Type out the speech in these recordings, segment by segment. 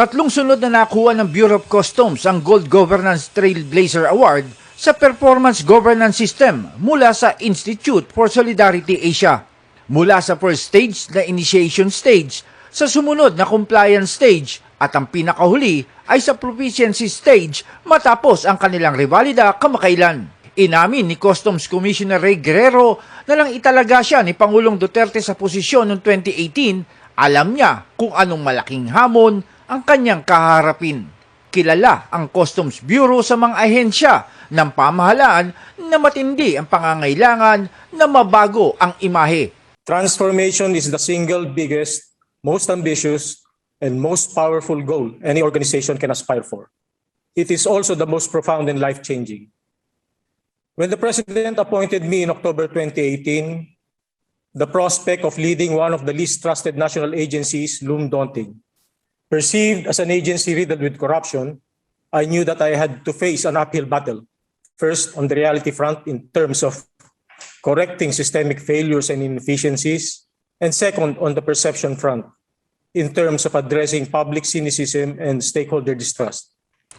Tatlong sunod na nakuha ng Bureau of Customs ang Gold Governance Trailblazer Award sa Performance Governance System mula sa Institute for Solidarity Asia. Mula sa first stage na initiation stage, sa sumunod na compliance stage at ang pinakahuli ay sa proficiency stage matapos ang kanilang revalida kamakailan. Inamin ni Customs Commissioner Ray Guerrero na lang italaga siya ni Pangulong Duterte sa posisyon noong 2018, alam niya kung anong malaking hamon ang kanyang kaharapin. Kilala ang Customs Bureau sa mga ahensya ng pamahalaan na matindi ang pangangailangan na mabago ang imahe. Transformation is the single biggest, most ambitious, and most powerful goal any organization can aspire for. It is also the most profound and life-changing. When the President appointed me in October 2018, the prospect of leading one of the least trusted national agencies loomed daunting. Perceived as an agency riddled with corruption, I knew that I had to face an uphill battle. First, on the reality front in terms of correcting systemic failures and inefficiencies, and second, on the perception front in terms of addressing public cynicism and stakeholder distrust.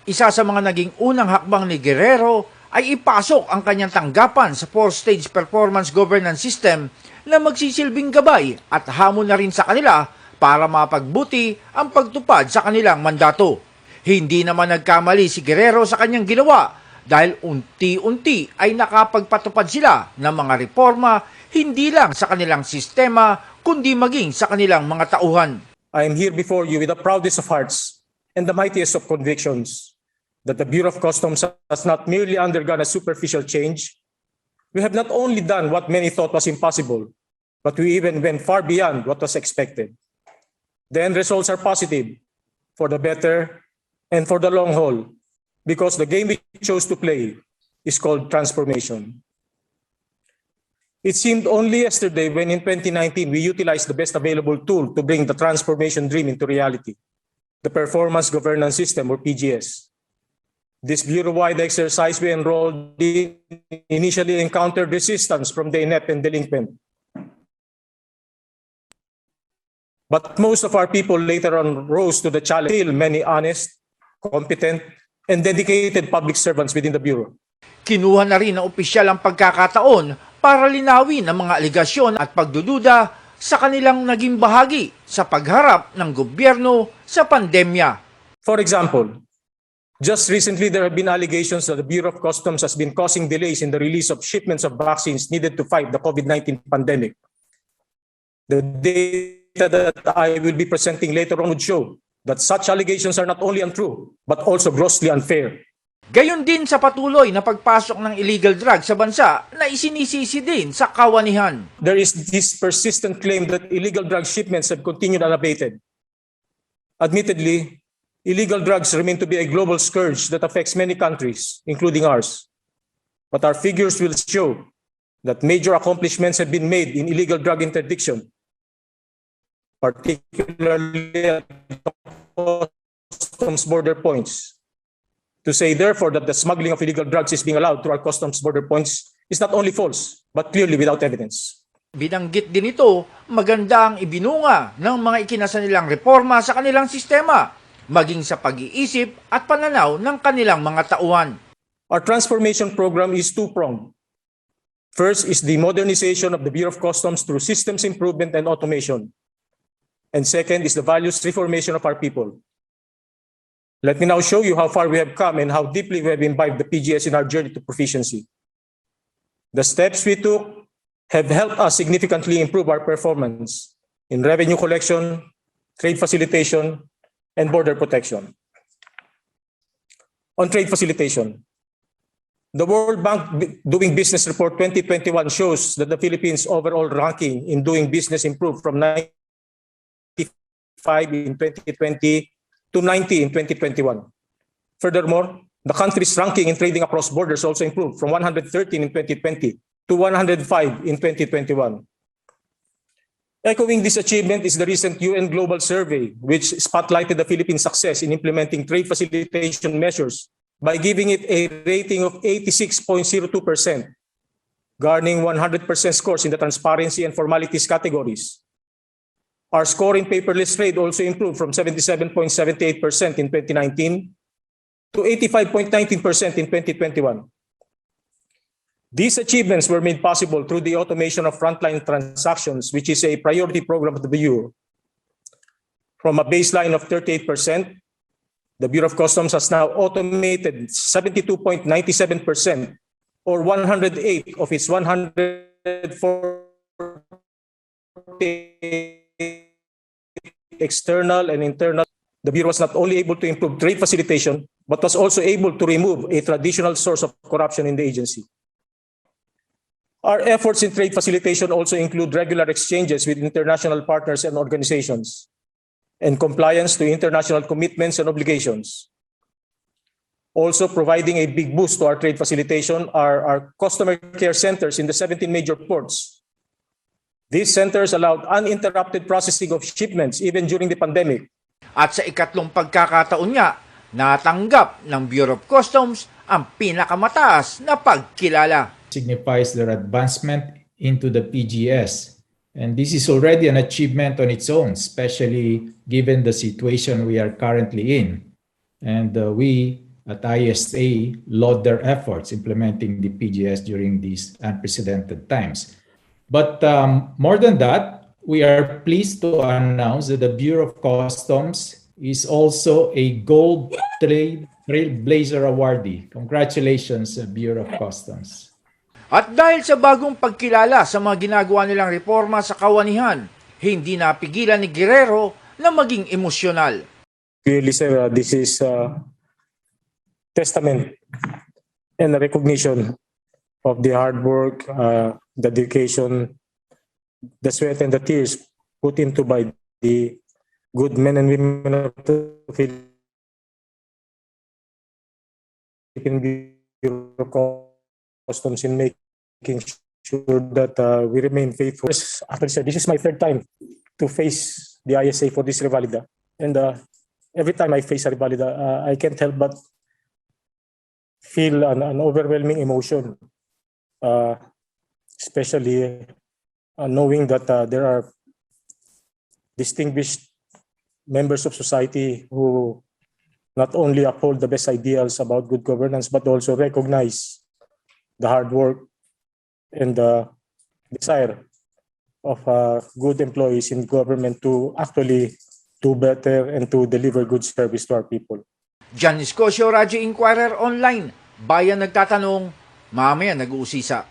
Isa sa mga naging unang hakbang ni Guerrero ay ipasok ang kanyang tanggapan sa four-stage performance governance system na magsisilbing gabay at hamon na rin sa kanila para mapagbuti ang pagtupad sa kanilang mandato. Hindi naman nagkamali si Guerrero sa kanyang ginawa dahil unti-unti ay nakapagpatupad sila ng mga reforma hindi lang sa kanilang sistema kundi maging sa kanilang mga tauhan. I am here before you with the proudest of hearts and the mightiest of convictions that the Bureau of Customs has not merely undergone a superficial change. We have not only done what many thought was impossible, but we even went far beyond what was expected. The end results are positive for the better and for the long haul because the game we chose to play is called transformation. It seemed only yesterday when in 2019 we utilized the best available tool to bring the transformation dream into reality, the Performance Governance System or PGS. This bureau-wide exercise we enrolled in initially encountered resistance from the inept and delinquent. But most of our people later on rose to the challenge. Still many honest, competent, and dedicated public servants within the Bureau. Kinuha na rin ng opisyal ang pagkakataon para linawin ang mga aligasyon at pagdududa sa kanilang naging bahagi sa pagharap ng gobyerno sa pandemya. For example, just recently there have been allegations that the Bureau of Customs has been causing delays in the release of shipments of vaccines needed to fight the COVID-19 pandemic. The data that I will be presenting later on would show that such allegations are not only untrue, but also grossly unfair. Gayon din sa patuloy na pagpasok ng illegal drugs sa bansa na isinisisi din sa kawanihan. There is this persistent claim that illegal drug shipments have continued unabated. Admittedly, illegal drugs remain to be a global scourge that affects many countries, including ours. But our figures will show that major accomplishments have been made in illegal drug interdiction, particularly at customs border points. To say, therefore, that the smuggling of illegal drugs is being allowed through our customs border points is not only false, but clearly without evidence. Binanggit din ito, maganda ang ibinunga ng mga ikinasa nilang reforma sa kanilang sistema, maging sa pag-iisip at pananaw ng kanilang mga tauhan. Our transformation program is two-pronged. First is the modernization of the Bureau of Customs through systems improvement and automation. And second is the values reformation of our people. Let me now show you how far we have come and how deeply we have imbibed the PGS in our journey to proficiency. The steps we took have helped us significantly improve our performance in revenue collection, trade facilitation, and border protection. On trade facilitation, the World Bank Doing Business Report 2021 shows that the Philippines' overall ranking in doing business improved from 95 in 2020 to 90 in 2021. Furthermore, the country's ranking in trading across borders also improved from 113 in 2020 to 105 in 2021. Echoing this achievement is the recent UN Global Survey, which spotlighted the Philippines' success in implementing trade facilitation measures by giving it a rating of 86.02%, garnering 100% scores in the transparency and formalities categories. Our score in paperless trade also improved from 77.78% in 2019 to 85.19% in 2021. These achievements were made possible through the automation of frontline transactions, which is a priority program of the Bureau. From a baseline of 38%, the Bureau of Customs has now automated 72.97%, or 108 of its 140 external and internal. The Bureau was not only able to improve trade facilitation, but was also able to remove a traditional source of corruption in the agency. Our efforts in trade facilitation also include regular exchanges with international partners and organizations, and compliance to international commitments and obligations. Also providing a big boost to our trade facilitation are our customer care centers in the 17 major ports. These centers allowed uninterrupted processing of shipments even during the pandemic. At sa ikatlong pagkakataon nga, natanggap ng Bureau of Customs ang pinakamataas na pagkilala. Signifies their advancement into the PGS. And this is already an achievement on its own, especially given the situation we are currently in. And we at ISA laud their efforts implementing the PGS during these unprecedented times. But more than that, we are pleased to announce that the Bureau of Customs is also a Gold Trailblazer awardee. Congratulations, Bureau of Customs. At dahil sa bagong pagkilala sa mga ginagawa nilang reforma sa kawanihan, hindi napigilan ni Guerrero na maging emosyonal. Clearly, sir, this is testament and a recognition of the hard work, the dedication, the sweat and the tears put into by the good men and women of the Philippine Bureau of Customs in making sure that we remain faithful. Actually, sir, this is my third time to face the ISA for this revalida. And every time I face a revalida, I can't help but feel an overwhelming emotion, especially knowing that there are distinguished members of society who not only uphold the best ideals about good governance, but also recognize the hard work and the desire of good employees in government to actually do better and to deliver good service to our people. Escosio, Radyo Inquirer Online. Bayan nagtatanong, mamaya nag-uusisa.